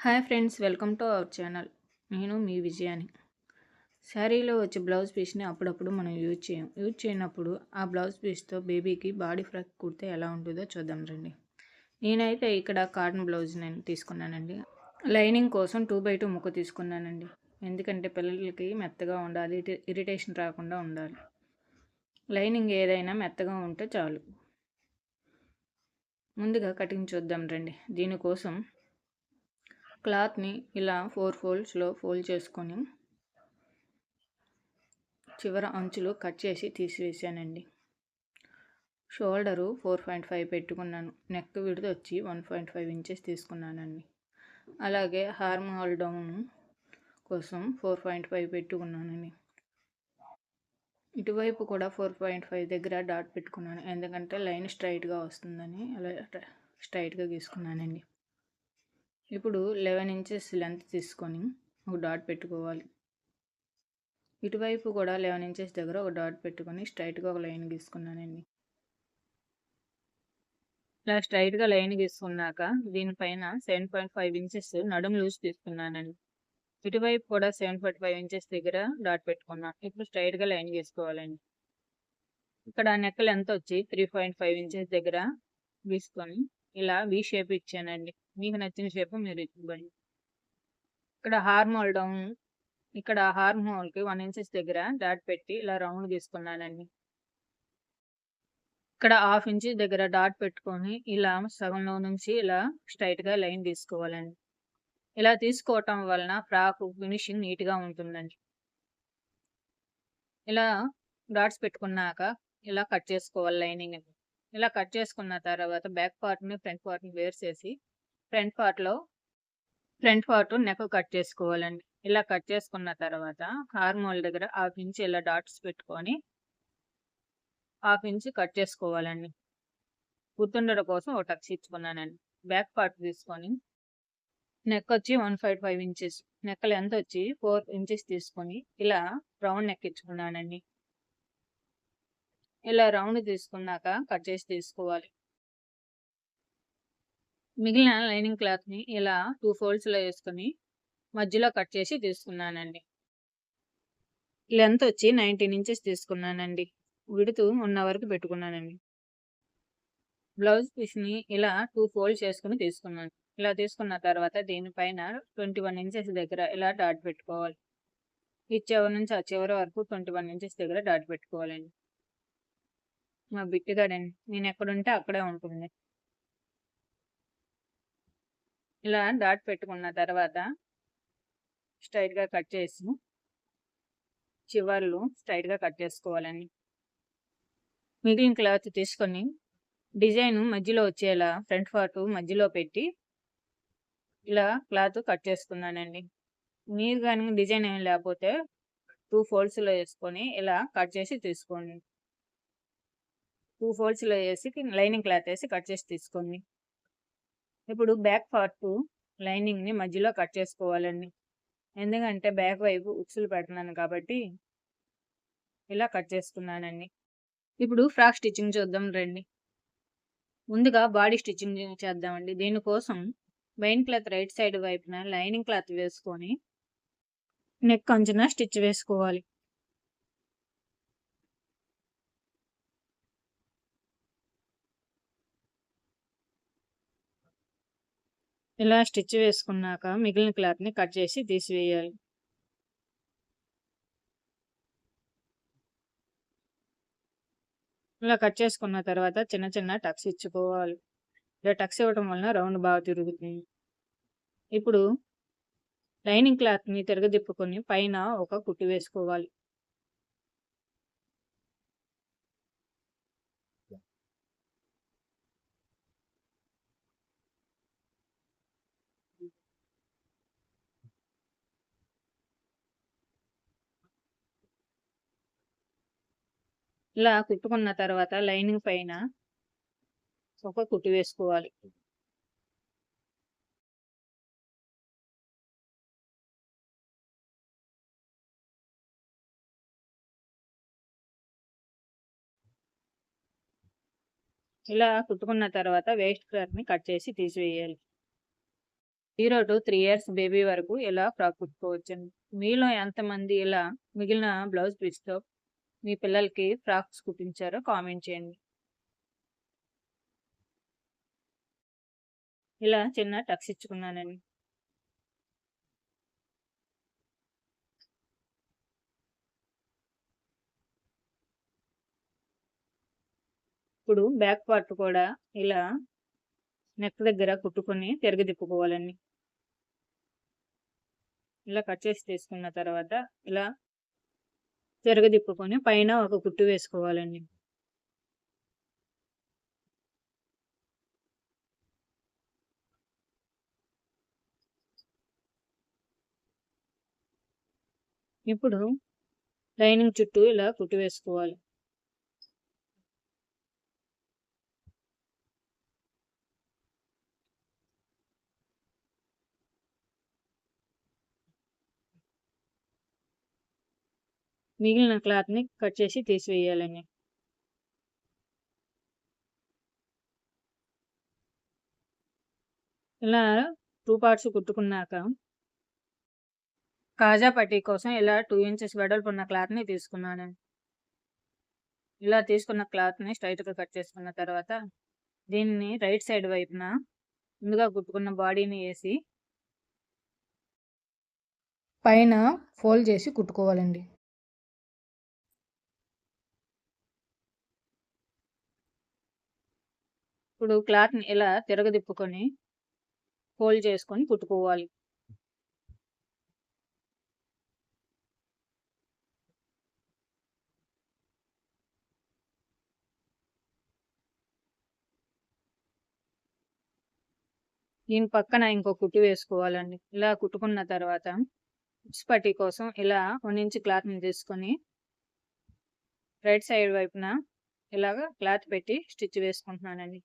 Hi friends, welcome to our channel. నేను మీ విజయాని. శారీలో వచ్చే బ్లౌజ్ పీస్ని అప్పుడప్పుడు మనం యూజ్ చేయనప్పుడు ఆ బ్లౌజ్ పీస్తో బేబీకి బాడీ ఫ్రాక్ కుడితే ఎలా ఉంటుందో చూద్దాం రండి. నేనైతే ఇక్కడ కాటన్ బ్లౌజ్ నేను తీసుకున్నానండి. లైనింగ్ కోసం 2x2 ముక్క తీసుకున్నానండి. ఎందుకంటే పిల్లలకి మెత్తగా ఉండాలి, ఇరిటేషన్ రాకుండా ఉండాలి. లైనింగ్ ఏదైనా మెత్తగా ఉంటే చాలు. ముందుగా కటింగ్ చూద్దాం రండి. దీనికోసం క్లాత్ని ఇలా 4 ఫోల్డ్స్లో ఫోల్డ్ చేసుకొని చివర అంచులు కట్ చేసి తీసివేసానండి. షోల్డరు 4.5 పెట్టుకున్నాను. నెక్ విడ్త్ వచ్చి 1.5 ఇంచెస్ తీసుకున్నానండి. అలాగే హార్మ్ హోల్ డౌన్ కోసం 4.5 పెట్టుకున్నానండి. ఇటువైపు కూడా 4.5 దగ్గర డాట్ పెట్టుకున్నాను. ఎందుకంటే లైన్ స్ట్రైట్గా వస్తుందని అలా స్ట్రైట్గా గీసుకున్నానండి. ఇప్పుడు 11 ఇంచెస్ లెంత్ తీసుకొని ఒక డాట్ పెట్టుకోవాలి. ఇటువైపు కూడా 11 ఇంచెస్ దగ్గర ఒక డాట్ పెట్టుకొని స్ట్రైట్గా ఒక లైన్ గీసుకున్నానండి. ఇలా స్ట్రైట్గా లైన్ గీసుకున్నాక దీనిపైన 7.5 ఇంచెస్ నడుము లూజ్ తీసుకున్నానండి. ఇటువైపు కూడా 7.5 ఇంచెస్ దగ్గర డాట్ పెట్టుకున్నాను. ఇప్పుడు స్ట్రైట్గా లైన్ గీసుకోవాలండి. ఇక్కడ నెక్ లెంత్ వచ్చి 3.5 ఇంచెస్ దగ్గర గీసుకొని ఇలా వి షేప్ ఇచ్చానండి. మీకు నచ్చిన షేప్ మీరు ఇవ్వండి. ఇక్కడ హార్మ్ హోల్కి 1 ఇంచెస్ దగ్గర డాట్ పెట్టి ఇలా రౌండ్ గీసుకున్నానండి. ఇక్కడ 1/2 ఇంచ్ దగ్గర డాట్ పెట్టుకొని ఇలా సగంలో నుంచి ఇలా స్ట్రైట్గా లైన్ తీసుకోవాలండి. ఇలా తీసుకోవటం వలన ఫ్రాక్ ఫినిషింగ్ నీట్గా ఉంటుందండి. ఇలా డాట్స్ పెట్టుకున్నాక ఇలా కట్ చేసుకోవాలి లైనింగ్. ఇలా కట్ చేసుకున్న తర్వాత బ్యాక్ పార్ట్ని ఫ్రంట్ పార్ట్ని వేరు చేసి ఫ్రంట్ పార్ట్ నెక్ కట్ చేసుకోవాలండి. ఇలా కట్ చేసుకున్న తర్వాత హార్మ్ హోల్ దగ్గర 1/2 ఇంచ్ ఇలా డాట్స్ పెట్టుకొని 1/2 ఇంచ్ కట్ చేసుకోవాలండి. గుర్తుండడం కోసం ఒక టక్స్ ఇచ్చుకున్నానండి. బ్యాక్ పార్ట్ తీసుకొని నెక్ వచ్చి 1.5 ఇంచెస్, నెక్ లెంత్ వచ్చి 4 ఇంచెస్ తీసుకొని ఇలా రౌండ్ నెక్ ఇచ్చుకున్నానండి. ఇలా రౌండ్ తీసుకున్నాక కట్ చేసి తీసుకోవాలి. మిగిలిన లైనింగ్ క్లాత్ని ఇలా 2 ఫోల్డ్స్లో వేసుకొని మధ్యలో కట్ చేసి తీసుకున్నానండి. లెంత్ వచ్చి 19 ఇంచెస్ తీసుకున్నానండి. విడుతూ 1 వరకు పెట్టుకున్నానండి. బ్లౌజ్ పీస్ని ఇలా 2 ఫోల్డ్స్ చేసుకుని తీసుకున్నాను. ఇలా తీసుకున్న తర్వాత దీనిపైన 21 ఇంచెస్ దగ్గర ఇలా డాట్ పెట్టుకోవాలి. ఈ చివరి నుంచి ఆ చివరి వరకు 21 ఇంచెస్ దగ్గర డాట్ పెట్టుకోవాలండి. మా బిట్టుగాడండి, నేను ఎక్కడుంటే అక్కడే ఉంటుంది. ఇలా డాట్ పెట్టుకున్న తర్వాత స్ట్రైట్గా కట్ చేసి చివర్లు స్ట్రైట్గా కట్ చేసుకోవాలండి. మిగిలిన క్లాత్ తీసుకొని డిజైన్ మధ్యలో వచ్చేలా ఫ్రంట్ పార్ట్ మధ్యలో పెట్టి ఇలా క్లాత్ కట్ చేసుకున్నానండి. మీరు కానీ డిజైన్ ఏం లేకపోతే 2 ఫోల్డ్స్లో వేసుకొని ఇలా కట్ చేసి తీసుకోండి. 2 ఫోల్డ్స్లో వేసి లైనింగ్ క్లాత్ వేసి కట్ చేసి తీసుకోండి. ఇప్పుడు బ్యాక్ పార్ట్ లైనింగ్ని మధ్యలో కట్ చేసుకోవాలండి. ఎందుకంటే బ్యాక్ వైపు ఉక్సులు పెడుతున్నాను కాబట్టి ఇలా కట్ చేసుకున్నానండి. ఇప్పుడు ఫ్రాక్ స్టిచ్చింగ్ చూద్దాం రండి. ముందుగా బాడీ స్టిచ్చింగ్ చేద్దామండి. దీనికోసం మెయిన్ క్లాత్ రైట్ సైడ్ వైపున లైనింగ్ క్లాత్ వేసుకొని నెక్ అంచున స్టిచ్ వేసుకోవాలి. ఇలా స్టిచ్ వేసుకున్నాక మిగిలిన క్లాత్ని కట్ చేసి తీసివేయాలి. ఇలా కట్ చేసుకున్న తర్వాత చిన్న చిన్న టక్స్ ఇచ్చుకోవాలి. ఇలా టక్స్ ఇవ్వడం వలన రౌండ్ బాగా తిరుగుతుంది. ఇప్పుడు లైనింగ్ క్లాత్ని తిరగదిప్పుకొని పైన ఒక కుట్టు వేసుకోవాలి. ఇలా కుట్టుకున్న తర్వాత లైనింగ్ పైన ఒక కుట్టు వేసుకోవాలి. ఇలా కుట్టుకున్న తర్వాత వేస్ట్ క్లాత్ని కట్ చేసి తీసివేయాలి. 0 to 3 ఇయర్స్ బేబీ వరకు ఇలా ఫ్రాక్ కుట్టుకోవచ్చండి. మీలో ఎంతమంది ఇలా మిగిలిన బ్లౌజ్ పీస్‌తో మీ పిల్లలకి ఫ్రాక్స్ కుట్టించారో కామెంట్ చేయండి. ఇలా చిన్న టక్స్ ఇచ్చుకున్నానండి. ఇప్పుడు బ్యాక్ పార్ట్ కూడా ఇలా నెక్ దగ్గర కుట్టుకొని తిరగదిప్పుకోవాలండి. ఇలా కట్ చేసి తీసుకున్న తర్వాత ఇలా తిరగదిప్పుకొని పైన ఒక కుట్టు వేసుకోవాలండి. ఇప్పుడు లైనింగ్ చుట్టూ ఇలా కుట్టు వేసుకోవాలి. మిగిలిన క్లాత్‌ని కట్ చేసి తీసివేయాలండి. ఇలా 2 పార్ట్స్ కుట్టుకున్నాక కాజా పట్టీ కోసం ఇలా 2 ఇంచెస్ వెడల్పున్న క్లాత్‌ని తీసుకున్నానండి. ఇలా తీసుకున్న క్లాత్‌ని స్ట్రెయిట్‌గా కట్ చేసుకున్న తర్వాత దీన్ని రైట్ సైడ్ వైపున ముందుగా కుట్టుకున్న బాడీని ఏసి పైన ఫోల్డ్ చేసి కుట్టుకోవాలండి. ఇప్పుడు క్లాత్‌ని ఇలా తిరగదిప్పుకొని ఫోల్డ్ చేసుకొని కుట్టుకోవాలి. దీని పక్కన ఇంకో కుట్టు వేసుకోవాలండి. ఇలా కుట్టుకున్న తర్వాత ఉక్స్ పట్టీ కోసం ఇలా 1 ఇంచ్ క్లాత్‌ని తీసుకొని రైట్ సైడ్ వైపున ఇలాగ క్లాత్ పెట్టి స్టిచ్ వేసుకుంటున్నానండి.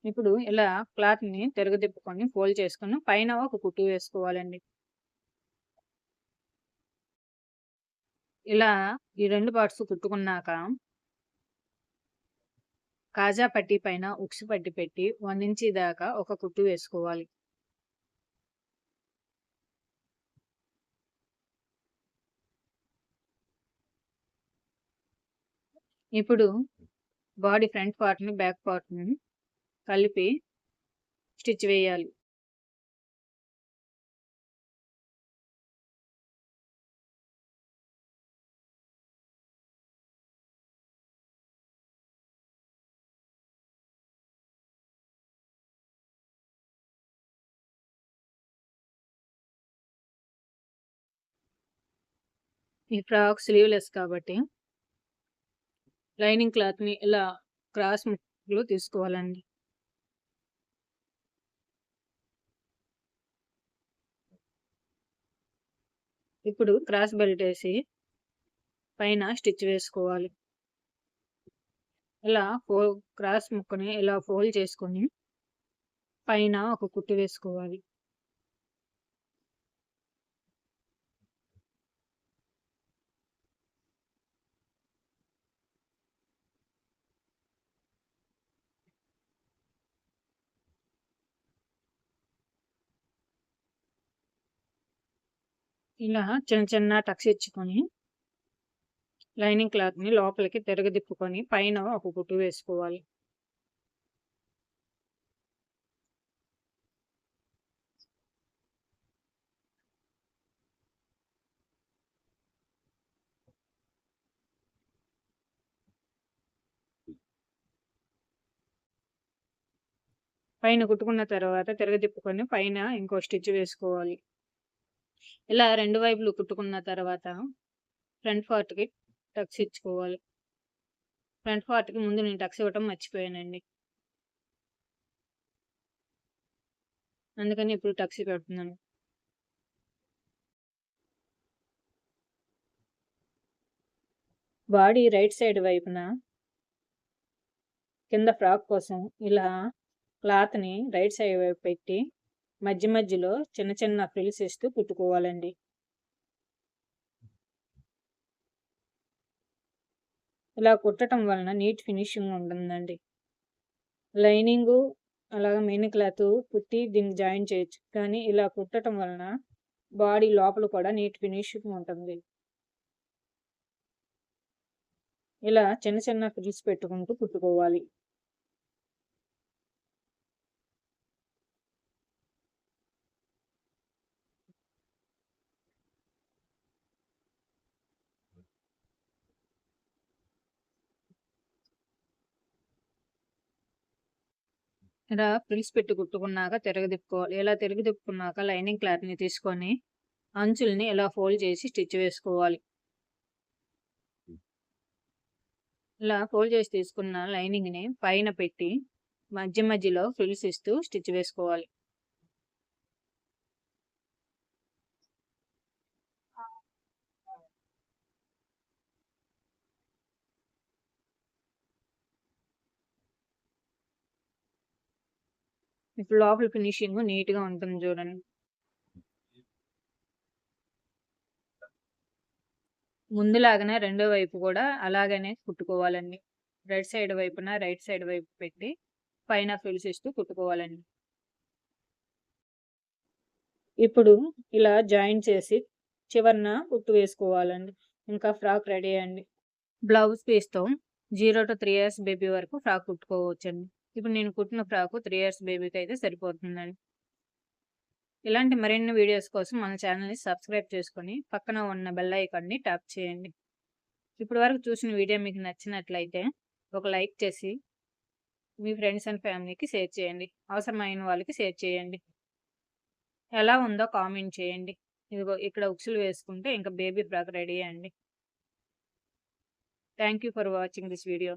ఇప్పుడు ఇలా క్లాత్‌ని తిరగదిప్పుకొని ఫోల్డ్ చేసుకొని పైన ఒక కుట్టు వేసుకోవాలండి. ఇలా ఈ 2 పార్ట్స్ కుట్టుకున్నాక కాజా పట్టీ పైన ఉక్స్ పట్టీ పెట్టి 1 ఇంచ్ దాకా ఒక కుట్టు వేసుకోవాలి. ఇప్పుడు బాడీ ఫ్రంట్ పార్ట్‌ని, బ్యాక్ పార్ట్‌ని కలిపి స్టిచ్ వేయాలి. ఈ ఫ్రాక్ స్లీవ్‌లెస్ కాబట్టి లైనింగ్ క్లాత్‌ని ఇలా క్రాస్ ముక్కలు తీసుకోవాలండి. ఇప్పుడు క్రాస్ బెల్ట్ ఏసి పైన స్టిచ్ వేసుకోవాలి. ఇలా క్రాస్ ముక్కని ఇలా ఫోల్డ్ చేసుకొని పైన ఒక కుట్టు వేసుకోవాలి. ఇలా చిన్న చిన్న టక్స్ ఇచ్చుకొని లైనింగ్ క్లాత్‌ని లోపలికి తిరగదిప్పుకొని పైన ఒక కుట్టు వేసుకోవాలి. పైన కుట్టుకున్న తర్వాత తిరగదిప్పుకొని పైన ఇంకో స్టిచ్ వేసుకోవాలి. ఇలా 2 వైపులు కుట్టుకున్న తర్వాత ఫ్రంట్ పార్ట్‌కి టక్స్ ఇచ్చుకోవాలి. ఫ్రంట్ పార్ట్‌కి ముందు నేను టక్స్ ఇవ్వటం మర్చిపోయానండి. అందుకని ఇప్పుడు టక్స్ పెడుతున్నాను. బాడీ రైట్ సైడ్ వైపున కింద ఫ్రాక్ కోసం ఇలా క్లాత్‌ని రైట్ సైడ్ వైపు పెట్టి మధ్య మధ్యలో చిన్న చిన్న ఫ్రిల్స్ ఇస్తూ కుట్టుకోవాలండి. ఇలా కుట్టటం వలన నీట్ ఫినిషింగ్ ఉంటుందండి. లైనింగు అలాగే మెయిన్ క్లాత్ కుట్టి దీనికి జాయిన్ చేయొచ్చు. కానీ ఇలా కుట్టటం వలన బాడీ లోపల కూడా నీట్ ఫినిషింగ్ ఉంటుంది. ఇలా చిన్న చిన్న ఫ్రిల్స్ పెట్టుకుంటూ కుట్టుకోవాలి. ఇలా ఫ్రిల్స్ పెట్టి కుట్టుకున్నాక తిరగదిప్పుకోవాలి. ఇలా తిరగదిప్పుకున్నాక లైనింగ్ క్లాత్‌ని తీసుకొని అంచుల్ని ఇలా ఫోల్డ్ చేసి స్టిచ్ వేసుకోవాలి. ఇలా ఫోల్డ్ చేసి తీసుకున్న లైనింగ్‌ని పైన పెట్టి మధ్యలో ఫ్రిల్స్ ఇస్తూ స్టిచ్ వేసుకోవాలి. ఇప్పుడు లోపల ఫినిషింగ్ నీట్‌గా ఉంటుంది చూడండి. ముందులాగానే రెండో వైపు కూడా అలాగనే కుట్టుకోవాలండి. రైట్ సైడ్ వైపు పెట్టి పైన ఫ్రిల్స్ ఇస్తూ కుట్టుకోవాలండి. ఇప్పుడు ఇలా జాయిన్ చేసి చివరన కుట్టు వేసుకోవాలండి. ఇంకా ఫ్రాక్ రెడీ అండి. బ్లౌజ్ పీస్‌తో 0-3 ఇయర్స్ బేబీ వరకు ఫ్రాక్ కుట్టుకోవచ్చండి. ఇప్పుడు నేను కుట్టిన ఫ్రాకు 3 ఇయర్స్ బేబీకి అయితే సరిపోతుందండి. ఇలాంటి మరిన్ని వీడియోస్ కోసం మన ఛానల్‌ని సబ్స్క్రైబ్ చేసుకొని పక్కన ఉన్న బెల్ ఐకాన్‌ని ట్యాప్ చేయండి. ఇప్పటి వరకు చూసిన వీడియో మీకు నచ్చినట్లయితే ఒక లైక్ చేసి మీ ఫ్రెండ్స్ అండ్ ఫ్యామిలీకి షేర్ చేయండి. అవసరమైన వాళ్ళకి షేర్ చేయండి. ఎలా ఉందో కామెంట్ చేయండి. ఇదిగో ఇక్కడ ఉక్సులు వేసుకుంటే ఇంకా బేబీ ఫ్రాక్ రెడీ అండి. Thank you for watching this video.